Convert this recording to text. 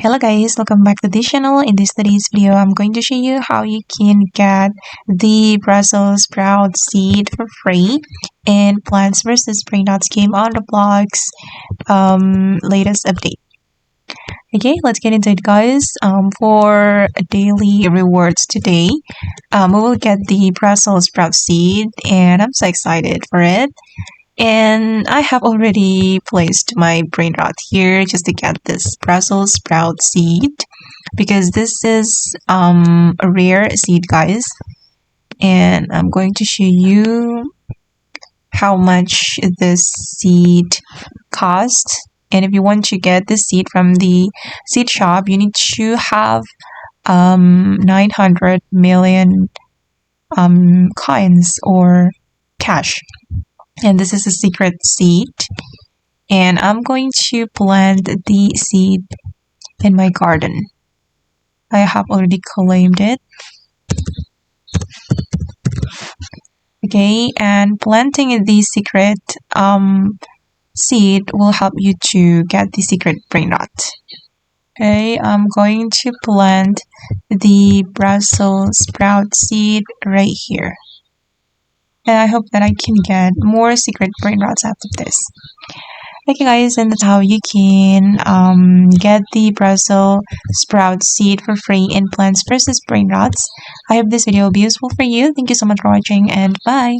Hello guys, welcome back to this channel. In today's video, I'm going to show you how you can get the Brussels sprout seed for free in Plants vs Brainrots game on roblox latest update. Okay, let's get into it guys. For daily rewards today, we will get the Brussels sprout seed and I'm so excited for it. And I have already placed my brain rot here just to get this Brussels sprout seed because this is a rare seed guys, and I'm going to show you how much this seed costs. And if you want to get this seed from the seed shop, you need to have 900 million coins or cash. And this is a secret seed, and I'm going to plant the seed in my garden. I have already claimed it. Okay, and planting the secret seed will help you to get the secret brain rot. Okay, I'm going to plant the Brussels sprout seed right here. And I hope that I can get more secret brain rots after this. Okay guys, and that's how you can get the Brussels sprout seed for free in Plants vs Brainrots. I hope this video will be useful for you. Thank you so much for watching and bye!